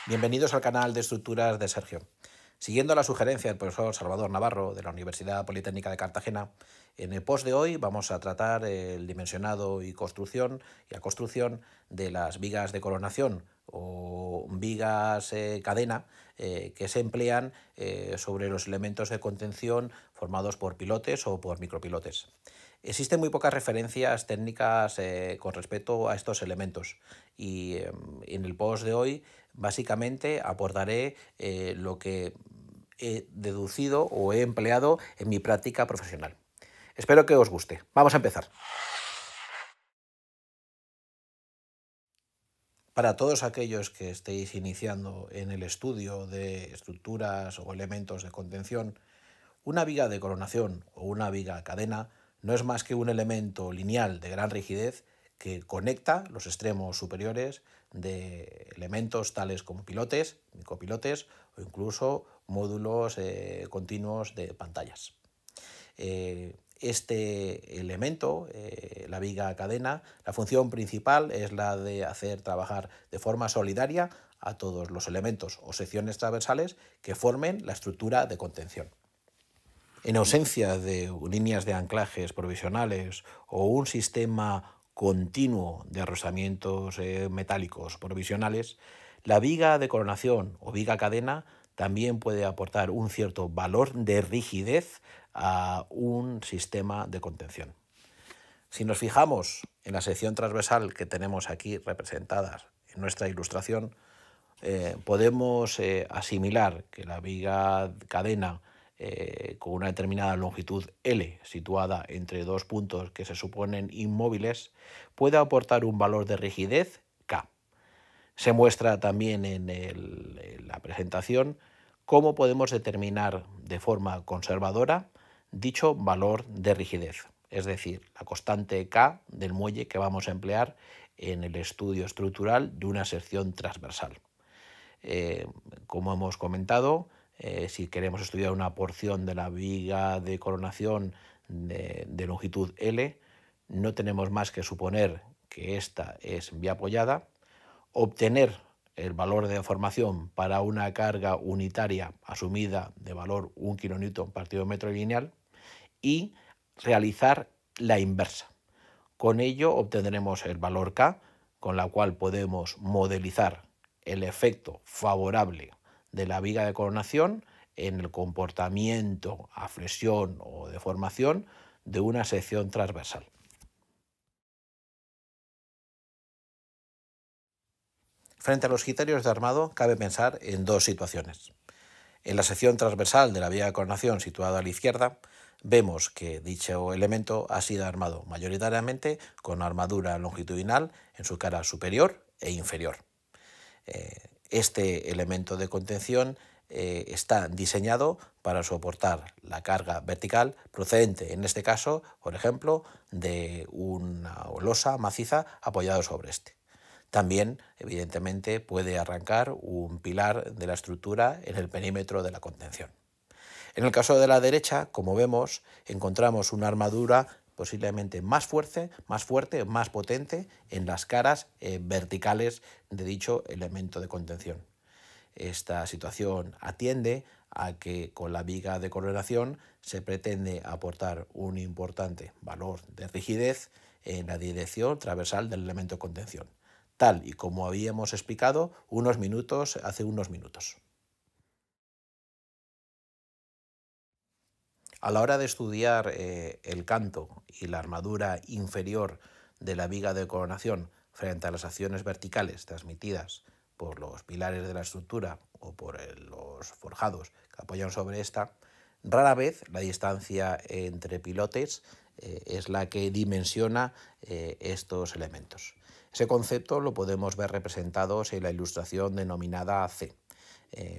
Bienvenidos al canal de estructuras de Sergio. Siguiendo la sugerencia del profesor Salvador Navarro de la Universidad Politécnica de Cartagena, en el post de hoy vamos a tratar el dimensionado y la construcción de las vigas de coronación o vigas cadena que se emplean sobre los elementos de contención formados por pilotes o por micropilotes. Existen muy pocas referencias técnicas con respecto a estos elementos y en el post de hoy básicamente aportaré lo que he deducido o he empleado en mi práctica profesional. Espero que os guste. Vamos a empezar. Para todos aquellos que estéis iniciando en el estudio de estructuras o elementos de contención, una viga de coronación o una viga cadena no es más que un elemento lineal de gran rigidez que conecta los extremos superiores de elementos tales como pilotes, micropilotes o incluso módulos continuos de pantallas. Este elemento, la viga cadena, la función principal es la de hacer trabajar de forma solidaria a todos los elementos o secciones transversales que formen la estructura de contención. En ausencia de líneas de anclajes provisionales o un sistema continuo de arrozamientos metálicos provisionales, la viga de coronación o viga cadena también puede aportar un cierto valor de rigidez a un sistema de contención. Si nos fijamos en la sección transversal que tenemos aquí representadas en nuestra ilustración, podemos asimilar que la viga cadena con una determinada longitud L situada entre dos puntos que se suponen inmóviles puede aportar un valor de rigidez K. Se muestra también en la presentación cómo podemos determinar de forma conservadora dicho valor de rigidez, es decir, la constante K del muelle que vamos a emplear en el estudio estructural de una sección transversal. Como hemos comentado, si queremos estudiar una porción de la viga de coronación de longitud L, no tenemos más que suponer que esta es biapoyada, obtener el valor de deformación para una carga unitaria asumida de valor 1 kN partido metro lineal y realizar la inversa. Con ello obtendremos el valor K, con la cual podemos modelizar el efecto favorable de la viga de coronación en el comportamiento a flexión o deformación de una sección transversal. Frente a los criterios de armado, cabe pensar en dos situaciones. En la sección transversal de la viga de coronación situada a la izquierda, vemos que dicho elemento ha sido armado mayoritariamente con armadura longitudinal en su cara superior e inferior. Este elemento de contención está diseñado para soportar la carga vertical procedente, en este caso, por ejemplo, de una losa maciza apoyada sobre este. También, evidentemente, puede arrancar un pilar de la estructura en el perímetro de la contención. En el caso de la derecha, como vemos, encontramos una armadura posiblemente más fuerte, más potente en las caras verticales de dicho elemento de contención. Esta situación atiende a que con la viga de coronación se pretende aportar un importante valor de rigidez en la dirección transversal del elemento de contención, tal y como habíamos explicado hace unos minutos. A la hora de estudiar el canto y la armadura inferior de la viga de coronación frente a las acciones verticales transmitidas por los pilares de la estructura o por los forjados que apoyan sobre esta, rara vez la distancia entre pilotes es la que dimensiona estos elementos. Ese concepto lo podemos ver representado en la ilustración denominada C.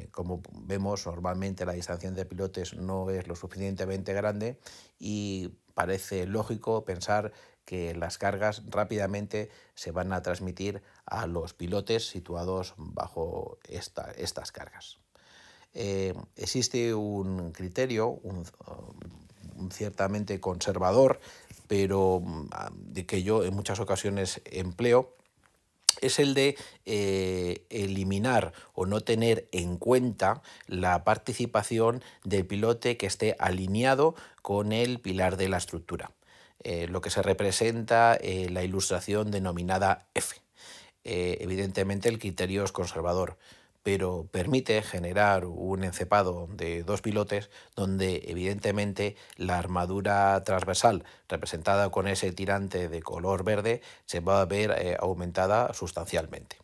Como vemos, normalmente la distancia entre pilotes no es lo suficientemente grande y parece lógico pensar que las cargas rápidamente se van a transmitir a los pilotes situados bajo estas cargas. Existe un criterio, ciertamente conservador, pero de que yo en muchas ocasiones empleo, es el de eliminar o no tener en cuenta la participación del pilote que esté alineado con el pilar de la estructura, lo que se representa en la ilustración denominada F. Evidentemente el criterio es conservador, pero permite generar un encepado de dos pilotes donde evidentemente la armadura transversal representada con ese tirante de color verde se va a ver aumentada sustancialmente.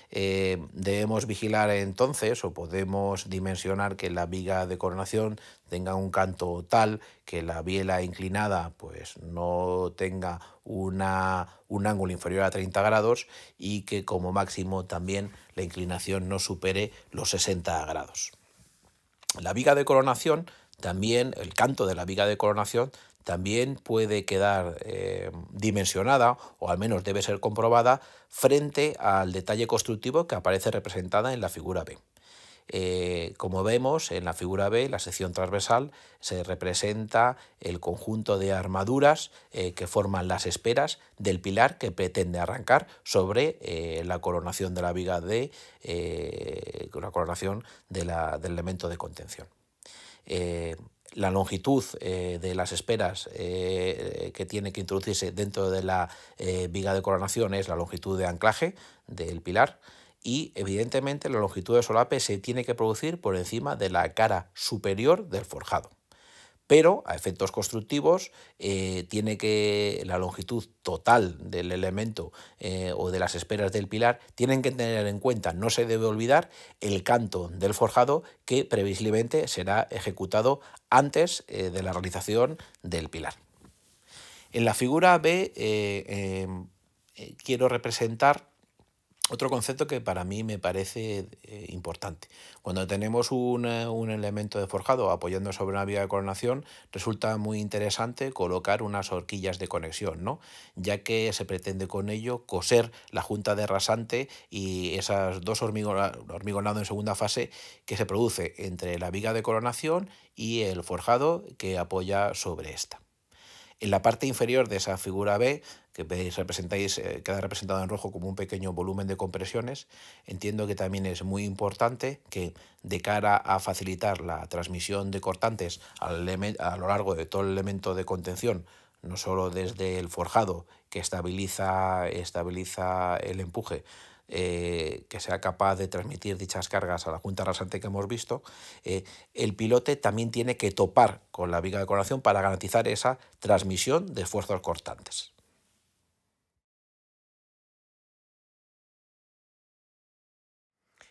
Debemos vigilar entonces o podemos dimensionar que la viga de coronación tenga un canto tal que la biela inclinada pues no tenga un ángulo inferior a 30 grados y que como máximo también la inclinación no supere los 60 grados. La viga de coronación también, el canto de la viga de coronación también puede quedar dimensionada o al menos debe ser comprobada frente al detalle constructivo que aparece representada en la figura B. Como vemos en la figura B, la sección transversal, se representa el conjunto de armaduras que forman las esperas del pilar que pretende arrancar sobre la coronación de la viga de la coronación del elemento de contención. La longitud de las esperas que tiene que introducirse dentro de la viga de coronación es la longitud de anclaje del pilar y evidentemente la longitud de solape se tiene que producir por encima de la cara superior del forjado. Pero a efectos constructivos tiene que la longitud total del elemento o de las esperas del pilar tienen que tener en cuenta, no se debe olvidar, el canto del forjado que previsiblemente será ejecutado antes de la realización del pilar. En la figura B quiero representar otro concepto que para mí me parece importante. Cuando tenemos un elemento de forjado apoyando sobre una viga de coronación, resulta muy interesante colocar unas horquillas de conexión, ¿no? Ya que se pretende con ello coser la junta de rasante y esas dos hormigonado en segunda fase que se produce entre la viga de coronación y el forjado que apoya sobre esta. En la parte inferior de esa figura B, que veis queda representado en rojo como un pequeño volumen de compresiones, entiendo que también es muy importante que de cara a facilitar la transmisión de cortantes a lo largo de todo el elemento de contención, no solo desde el forjado que estabiliza el empuje, que sea capaz de transmitir dichas cargas a la junta rasante que hemos visto, el pilote también tiene que topar con la viga de coronación para garantizar esa transmisión de esfuerzos cortantes.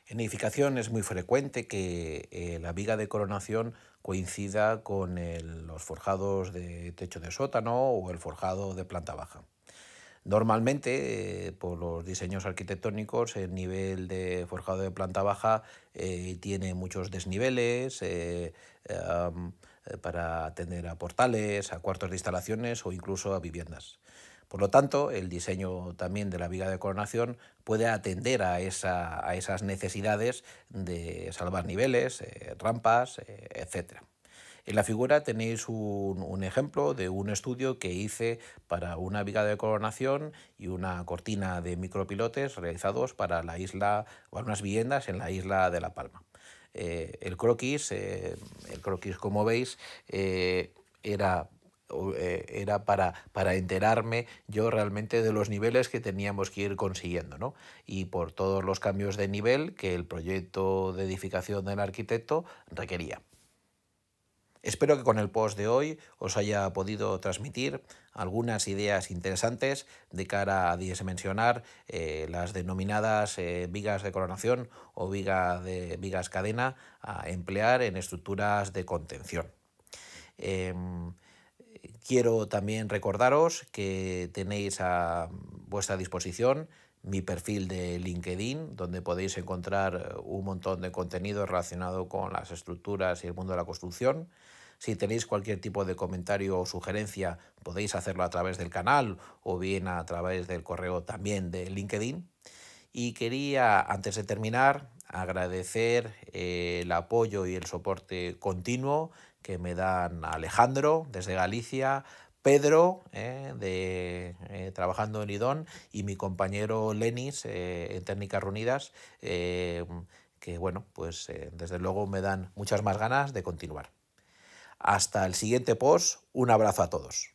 En edificación es muy frecuente que la viga de coronación coincida con los forjados de techo de sótano o el forjado de planta baja. Normalmente, por los diseños arquitectónicos, el nivel de forjado de planta baja tiene muchos desniveles para atender a portales, a cuartos de instalaciones o incluso a viviendas. Por lo tanto, el diseño también de la viga de coronación puede atender a esas necesidades de salvar niveles, rampas, etc. En la figura tenéis un ejemplo de un estudio que hice para una viga de coronación y una cortina de micropilotes realizados para la isla, o unas viviendas en la isla de La Palma. El croquis, como veis, era para enterarme yo realmente de los niveles que teníamos que ir consiguiendo, ¿no? Y por todos los cambios de nivel que el proyecto de edificación del arquitecto requería. Espero que con el post de hoy os haya podido transmitir algunas ideas interesantes de cara a dimensionar las denominadas vigas de coronación o vigas cadena a emplear en estructuras de contención. Quiero también recordaros que tenéis a vuestra disposición mi perfil de LinkedIn, donde podéis encontrar un montón de contenido relacionado con las estructuras y el mundo de la construcción. Si tenéis cualquier tipo de comentario o sugerencia, podéis hacerlo a través del canal o bien a través del correo también de LinkedIn. Y quería, antes de terminar, agradecer el apoyo y el soporte continuo que me dan Alejandro desde Galicia, Pedro, trabajando en IDON, y mi compañero Lenis, en Técnicas Reunidas, que bueno, pues desde luego me dan muchas más ganas de continuar. Hasta el siguiente post, un abrazo a todos.